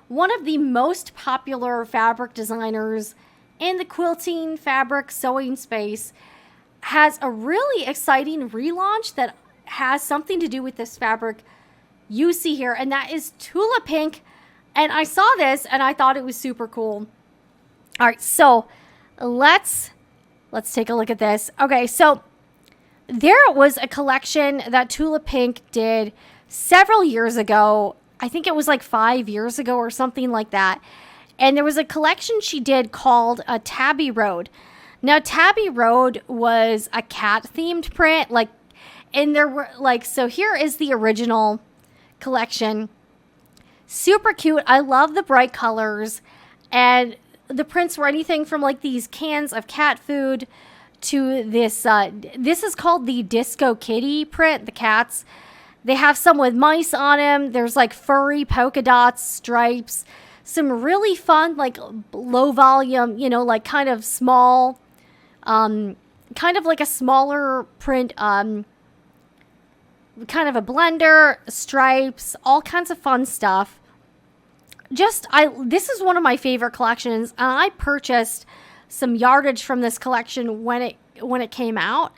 one of the most popular fabric designers in the quilting, fabric, sewing space, has a really exciting relaunch that has something to do with this fabric you see here, and that is Tula Pink. And I saw this and I thought it was super cool. All right, so let's take a look at this. Okay, so there was a collection that Tula Pink did several years ago. I think it was like 5 years ago or something like that. And there was a collection she did called Tabby Road. Now, Tabby Road was a cat-themed print, and there were so here is the original collection. Super cute. I love the bright colors, and the prints were anything from like these cans of cat food to this. This is called the Disco Kitty print. The cats. They have some with mice on them. There's like furry polka dots, stripes. Some really fun, like low volume, like kind of small, kind of like a smaller print, kind of a blender, stripes, all kinds of fun stuff. This is one of my favorite collections, and I purchased some yardage from this collection when it came out.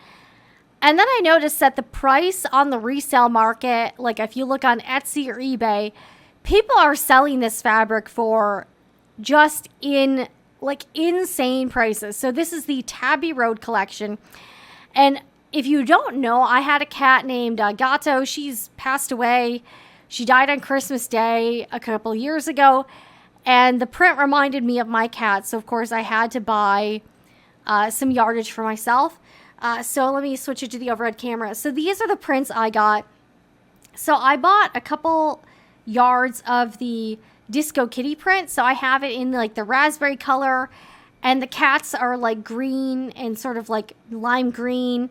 And then I noticed that the price on the resale market, like if you look on Etsy or eBay, people are selling this fabric for just insane prices. So this is the Tabby Road collection. And if you don't know, I had a cat named Gato. She's passed away. She died on Christmas Day a couple years ago. And the print reminded me of my cat. So, of course, I had to buy some yardage for myself. So let me switch it to the overhead camera. So these are the prints I got. So I bought a couple yards of the Disco Kitty print. So I have it in like the raspberry color, and the cats are like green and sort of like lime green.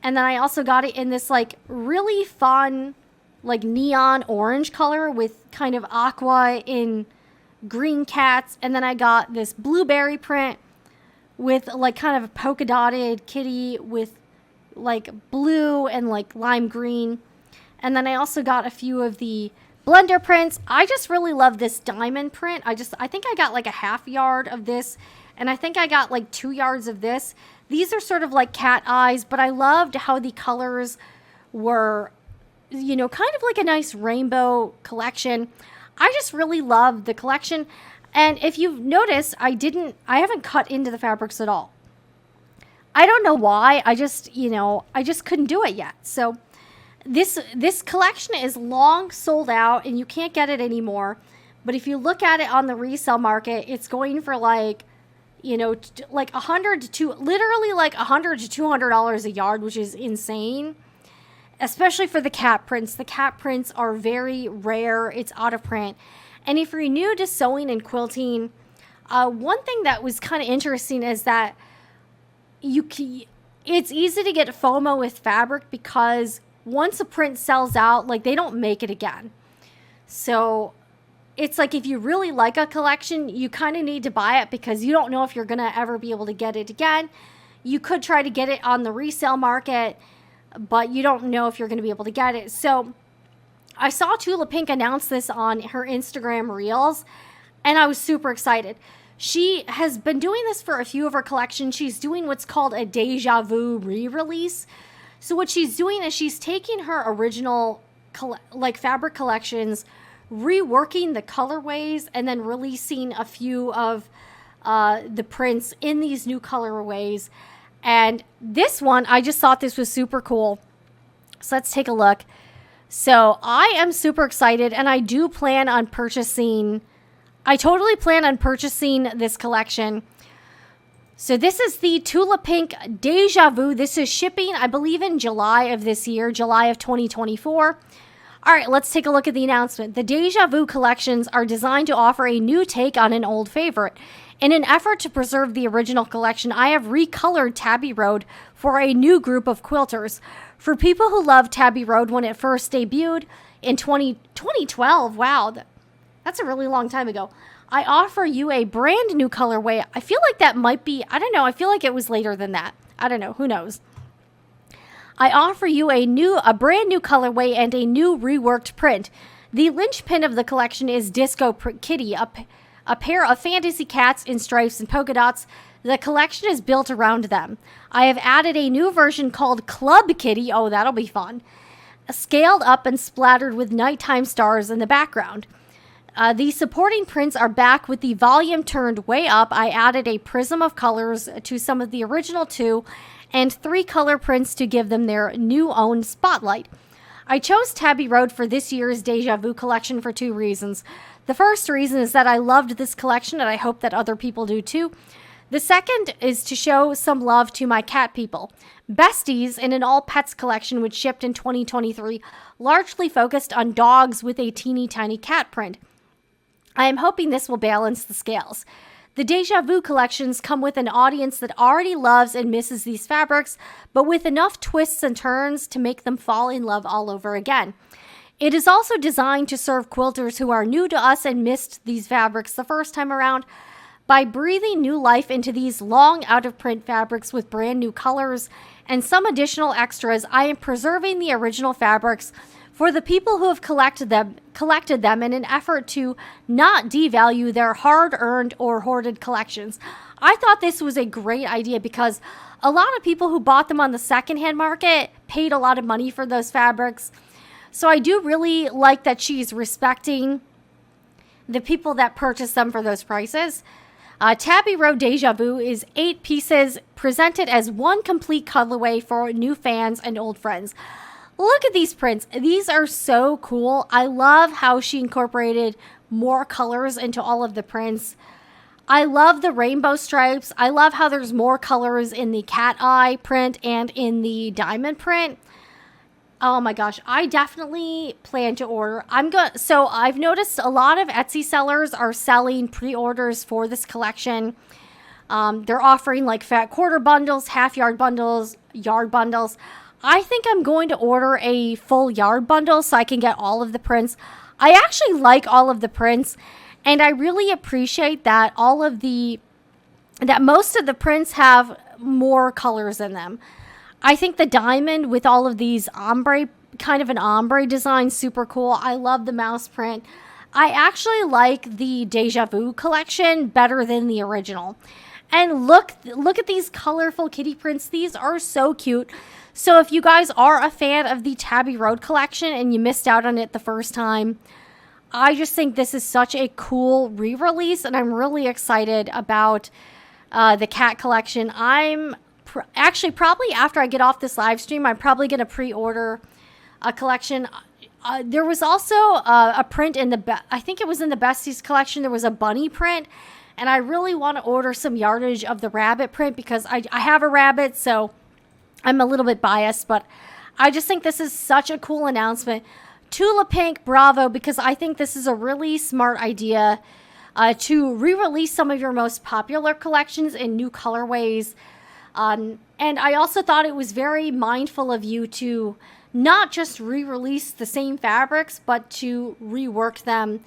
And then I also got it in this like really fun like neon orange color with kind of aqua in green cats. And then I got this blueberry print with like kind of a polka dotted kitty with like blue and like lime green. And then I also got a few of the blender prints. I just really love this diamond print. I think I got like a half yard of this, and I think I got like 2 yards of this. These are sort of like cat eyes, but I loved how the colors were, kind of like a nice rainbow collection. I just really loved the collection. And if you've noticed, I haven't cut into the fabrics at all. I don't know why. I just couldn't do it yet. So this collection is long sold out and you can't get it anymore. But if you look at it on the resale market, it's going for like $100 to $200 a yard, which is insane, especially for the cat prints. The cat prints are very rare. It's out of print. And if you're new to sewing and quilting, one thing that was kind of interesting is that it's easy to get FOMO with fabric because once a print sells out, like they don't make it again. So it's like if you really like a collection, you kind of need to buy it because you don't know if you're going to ever be able to get it again. You could try to get it on the resale market, but you don't know if you're going to be able to get it. So I saw Tula Pink announce this on her Instagram Reels, and I was super excited. She has been doing this for a few of her collections. She's doing what's called a Deja Vu re-release. So what she's doing is she's taking her original fabric collections, reworking the colorways, and then releasing a few of the prints in these new colorways. And this one, I just thought this was super cool. So let's take a look. So I am super excited, and I totally plan on purchasing this collection. So this is the Tula Pink Deja Vu. This is shipping, I believe, in July of this year, July of 2024. All right, let's take a look at the announcement. The Deja Vu collections are designed to offer a new take on an old favorite. In an effort to preserve the original collection, I have recolored Tabby Road for a new group of quilters. For people who loved Tabby Road when it first debuted in 2012, wow, that's a really long time ago, I offer you a brand new colorway. I feel like that might be, I don't know, I feel like it was later than that. I don't know, who knows? I offer you a brand new colorway and a new reworked print. The linchpin of the collection is Disco Kitty, a pair of fantasy cats in stripes and polka dots. The collection is built around them. I have added a new version called Club Kitty. Oh, that'll be fun. Scaled up and splattered with nighttime stars in the background. The supporting prints are back with the volume turned way up. I added a prism of colors to some of the original 2 and 3 color prints to give them their new own spotlight. I chose Tabby Road for this year's Deja Vu collection for 2 reasons. The first reason is that I loved this collection and I hope that other people do too. The second is to show some love to my cat people. Besties in an all pets collection which shipped in 2023 largely focused on dogs with a teeny tiny cat print. I am hoping this will balance the scales. The Deja Vu collections come with an audience that already loves and misses these fabrics, but with enough twists and turns to make them fall in love all over again. It is also designed to serve quilters who are new to us and missed these fabrics the first time around. By breathing new life into these long out-of-print fabrics with brand new colors and some additional extras, I am preserving the original fabrics for the people who have collected them in an effort to not devalue their hard-earned or hoarded collections. I thought this was a great idea because a lot of people who bought them on the secondhand market paid a lot of money for those fabrics. So I do really like that she's respecting the people that purchased them for those prices. Tabby Road Deja Vu is 8 pieces presented as one complete colorway for new fans and old friends. Look at these prints. These are so cool. I love how she incorporated more colors into all of the prints. I love the rainbow stripes. I love how there's more colors in the cat eye print and in the diamond print. Oh my gosh, I definitely plan to order. So I've noticed a lot of Etsy sellers are selling pre-orders for this collection. They're offering like fat quarter bundles, half yard bundles, yard bundles. I think I'm going to order a full yard bundle so I can get all of the prints. I actually like all of the prints, and I really appreciate that most of the prints have more colors in them. I think the diamond with all of these kind of an ombre design, super cool. I love the mouse print. I actually like the Deja Vu collection better than the original. And look at these colorful kitty prints. These are so cute. So if you guys are a fan of the Tabby Road collection and you missed out on it the first time, I just think this is such a cool re-release, and I'm really excited about the cat collection. I'm actually probably after I get off this live stream, I'm probably going to pre-order a collection. There was also a print in I think it was in the Besties collection. There was a bunny print, and I really want to order some yardage of the rabbit print because I have a rabbit, so I'm a little bit biased, but I just think this is such a cool announcement. Tula Pink, bravo, because I think this is a really smart idea to re-release some of your most popular collections in new colorways. And I also thought it was very mindful of you to not just re-release the same fabrics, but to rework them,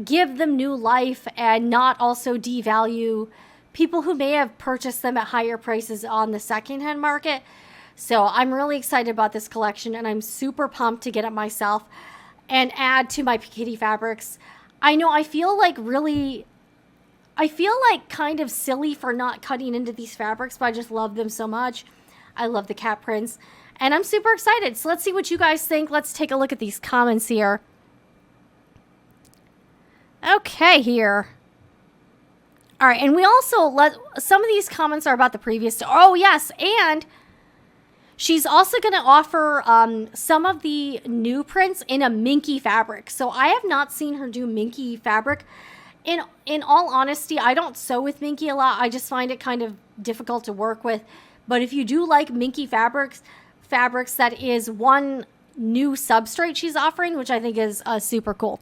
give them new life, and not also devalue people who may have purchased them at higher prices on the secondhand market. So I'm really excited about this collection, and I'm super pumped to get it myself and add to my kitty fabrics. I know I feel like kind of silly for not cutting into these fabrics, but I just love them so much. I love the cat prints, and I'm super excited. So let's see what you guys think. Let's take a look at these comments here. Okay, here. All right, and we also some of these comments are about the previous. Oh, yes, and she's also going to offer some of the new prints in a minky fabric. So I have not seen her do minky fabric. In all honesty, I don't sew with minky a lot. I just find it kind of difficult to work with. But if you do like minky fabrics, that is one new substrate she's offering, which I think is super cool.